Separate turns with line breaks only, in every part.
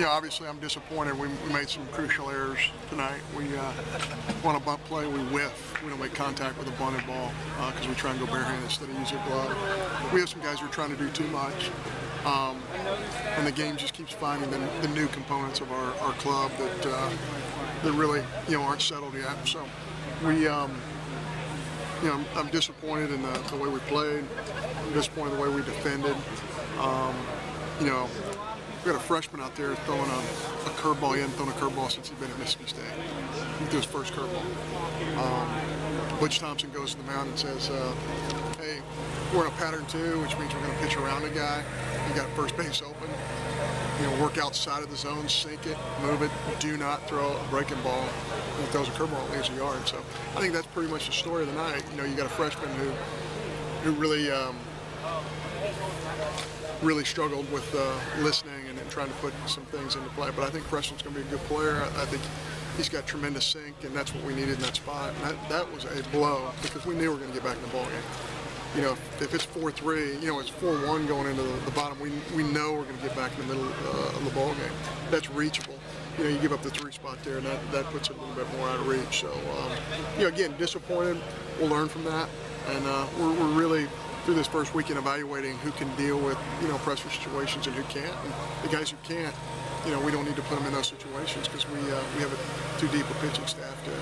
Obviously I'm disappointed. We made some crucial errors tonight. We want a bunt play, we whiff. We don't make contact with a bunted ball because we try and go barehanded instead of use a glove. We have some guys who are trying to do too much. And the game just keeps finding the new components of our club that really aren't settled yet. So we I'm disappointed in the way we played. I'm disappointed in the way we defended. We got a freshman out there throwing a curveball. He hadn't thrown a curveball since he'd been at Mississippi State. He threw his first curveball. Butch Thompson goes to the mound and says, hey, we're in a pattern 2, which means we're going to pitch around a guy. You got first base open. Work outside of the zone, sink it, move it. Do not throw a breaking ball. When he throws a curveball, it leaves a yard. So I think that's pretty much the story of the night. You got a freshman who really struggled with listening and trying to put some things into play. But I think Preston's going to be a good player. I think he's got tremendous sink, and that's what we needed in that spot. And that was a blow because we knew we were going to get back in the ball game. If it's 4-3, it's 4-1 going into the bottom, we know we're going to get back in the middle of the ball game. That's reachable. You give up the 3 spot there, and that puts it a little bit more out of reach. So, again, disappointed. We'll learn from that, and we're really through this first weekend evaluating who can deal with pressure situations and who can't. And the guys who can't, we don't need to put them in those situations because we have too deep a pitching staff to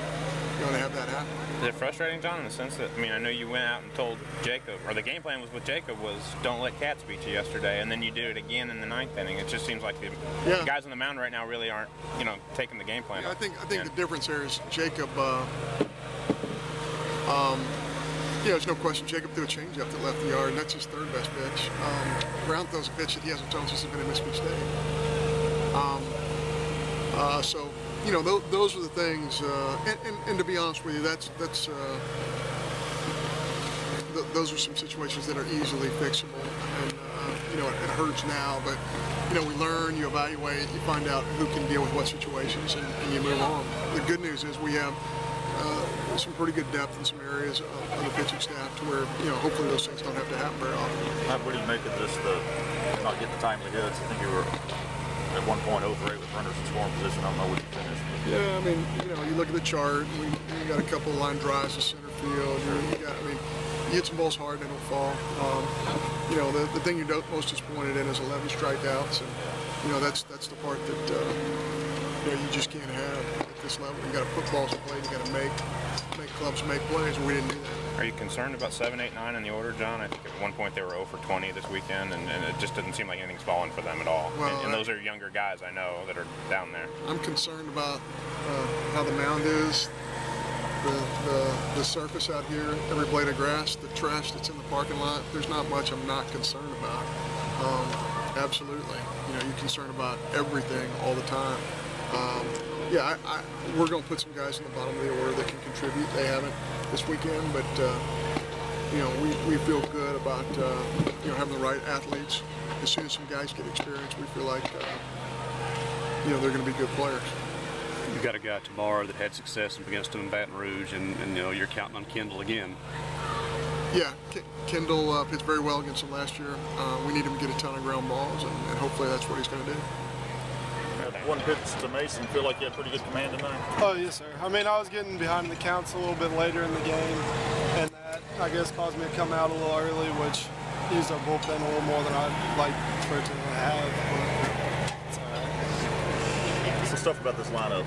have that happen.
Is it frustrating, John, in the sense that, I know you went out and told Jacob, or the game plan was with Jacob was don't let cats beat you yesterday, and then you do it again in the 9th inning. It just seems like the guys on the mound right now really aren't, taking the game plan.
Yeah, I think the difference there is Jacob. There's no question. Jacob threw a changeup that left the yard, and that's his 3rd best pitch. Brown throws a pitch that he hasn't thrown since he's been in Mississippi State. So those are the things. And to be honest with you, those are some situations that are easily fixable. And it hurts now, but we learn, you evaluate, you find out who can deal with what situations, and you move on. The good news is we have some pretty good depth in some areas of the pitching staff to where, hopefully those things don't have to happen very often.
What do you make of this, not getting the timely hits? I think you were at one point 0 for 8 with runners in scoring position. I don't know what you finished.
Yeah, you look at the chart, we got a couple of line drives to center field. You hit some balls hard and they don't fall. The thing you're most disappointed in is 11 strikeouts, and that's the part that you just can't have at this level. You got to put balls in play. You got to make clubs make plays. We didn't do that.
Are you concerned about 7, 8, 9 in the order, John? I think at one point they were 0 for 20 this weekend, and it just doesn't seem like anything's fallen for them at all. Well, and those are younger guys I know that are down there.
I'm concerned about how the mound is, the surface out here, every blade of grass, the trash that's in the parking lot. There's not much I'm not concerned about. Absolutely. You're concerned about everything all the time. We're going to put some guys in the bottom of the order that can contribute. They haven't this weekend, but we feel good about having the right athletes. As soon as some guys get experience, we feel like they're going to be good players.
You've got a guy tomorrow that had success against them in Baton Rouge, and you're counting on Kendall again.
Yeah, Kendall pitched very well against him last year. We need him to get a ton of ground balls, and hopefully that's what he's going to do.
One pitch to Mason, feel like you had pretty good command tonight?
Oh, yes, sir. I was getting behind the counts a little bit later in the game, and that, I guess, caused me to come out a little early, which used our bullpen a little more than I'd like for it to have. But it's all right.
What's the stuff about this lineup?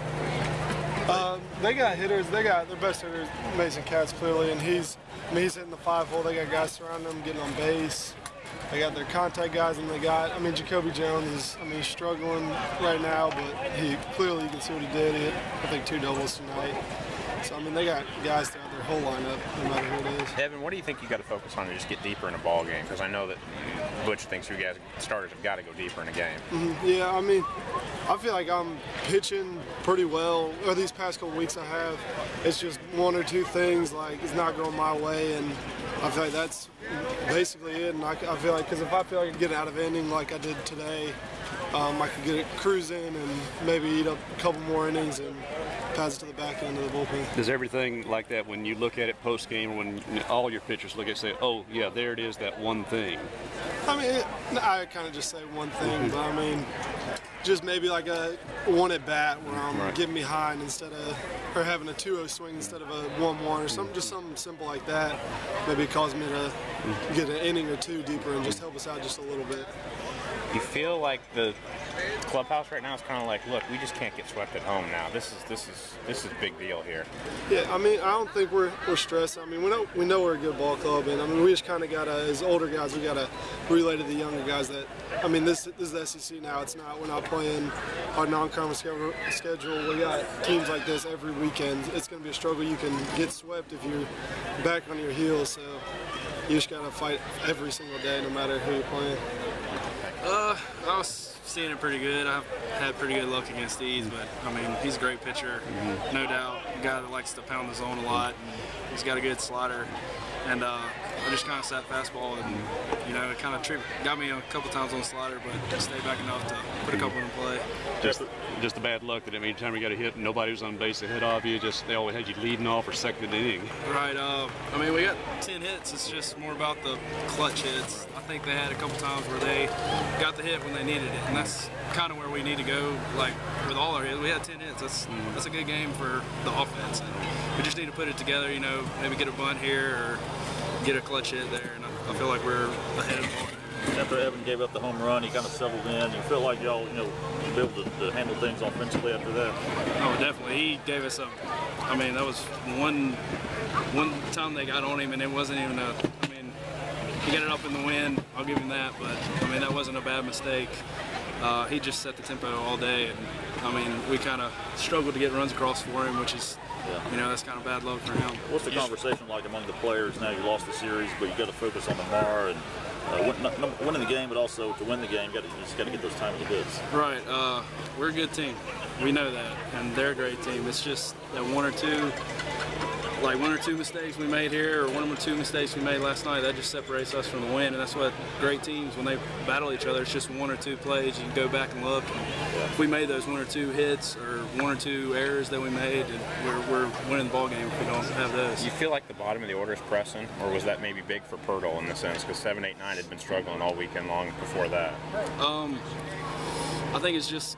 They got hitters. They got their best hitter, Mason Katz, clearly, and he's hitting the 5-hole. They got guys surrounding him, getting on base. They got their contact guys, and they got, Jacoby Jones is, struggling right now, but clearly you can see what he did. He hit, I think, 2 doubles tonight. So, they got guys throughout their whole lineup, no matter who it is.
Evan, what do you think you got to focus on to just get deeper in a ball game? Because I know that Butch thinks you guys, starters, have got to go deeper in a game.
Yeah, I feel like I'm pitching pretty well. Or these past couple weeks I have. It's just 1 or 2 things, like, it's not going my way, and I feel like that's basically it. And I feel like, because if I feel like I can get out of inning like I did today, I could get it cruising and maybe eat up a couple more innings and pass it to the back end of the bullpen.
Does everything like that, when you look at it post-game, when all your pitchers look at it, say, oh, yeah, there it is, that one thing?
I mean, I kind of just say one thing, but I mean, just maybe like a one at bat where I'm getting behind instead of, or having a 2-0 swing instead of a 1-1 or something, just something simple like that. Maybe it caused me to get an inning or two deeper and just help us out just a little bit.
You feel like the clubhouse right now is kind of like, look, we just can't get swept at home now. This is a big deal here.
Yeah, I mean, I don't think we're stressed. I mean, we know we're a good ball club, and I mean, we just kind of got to, as older guys, we got to relay to the younger guys that, I mean, this is the SEC now. We're not playing our non-conference schedule. We got teams like this every weekend. It's going to be a struggle. You can get swept if you're back on your heels. So you just got to fight every single day, no matter who you're playing.
I was seeing it pretty good. I've had pretty good luck against these, but I mean, he's a great pitcher, no doubt. A guy that likes to pound the zone a lot, and he's got a good slider. And I just kind of sat fastball, and you know, it kind of got me a couple times on the slider, but stayed back enough to put a couple in play.
Just the bad luck that every time you got a hit and nobody was on base ahead of you, they always had you leading off or second inning.
Right. I mean, we got 10 hits. It's just more about the clutch hits. I think they had a couple times where they got the hit when they needed it, and that's kind of where we need to go. Like with all our hits, we had 10 hits. That's a good game for the offense, and we just need to put it together. You know, maybe get a bunt here or get a clutch hit there, and I feel like we're ahead of the ball.
After Evan gave up the home run, he kind of settled in. You feel like y'all, you know, be able to handle things offensively after that?
Oh, definitely. He gave us I mean, that was one time they got on him, and it wasn't even I mean, he got it up in the wind. I'll give him that, but I mean, that wasn't a bad mistake. He just set the tempo all day, and I mean, we kind of struggled to get runs across for him, which is, you know, that's kind of bad luck for him.
What's the conversation like among the players now? You lost the series, but you got to focus on tomorrow and winning the game, but also to win the game, you just got to get those time of the goods.
Right. We're a good team. We know that, and they're a great team. It's just that one or two mistakes we made here, or one or two mistakes we made last night, that just separates us from the win. And that's what great teams, when they battle each other, it's just one or two plays. You can go back and look. And if we made those one or two hits or one or two errors that we made, we're winning the ball game if we don't have those.
You feel like the bottom of the order is pressing, or was that maybe big for Pirtle in the sense, because 7, 8, 9 had been struggling all weekend long before that?
I think it's just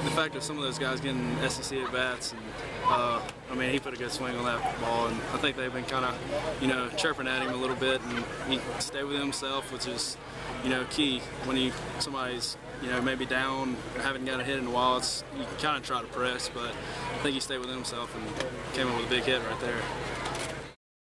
the fact of some of those guys getting SEC at bats, and I mean, he put a good swing on that ball, and I think they've been kind of, you know, chirping at him a little bit, and he stayed with himself, which is, you know, key when somebody's, you know, maybe down, haven't got a hit in a while. You kind of try to press, but I think he stayed with himself and came up with a big hit right there.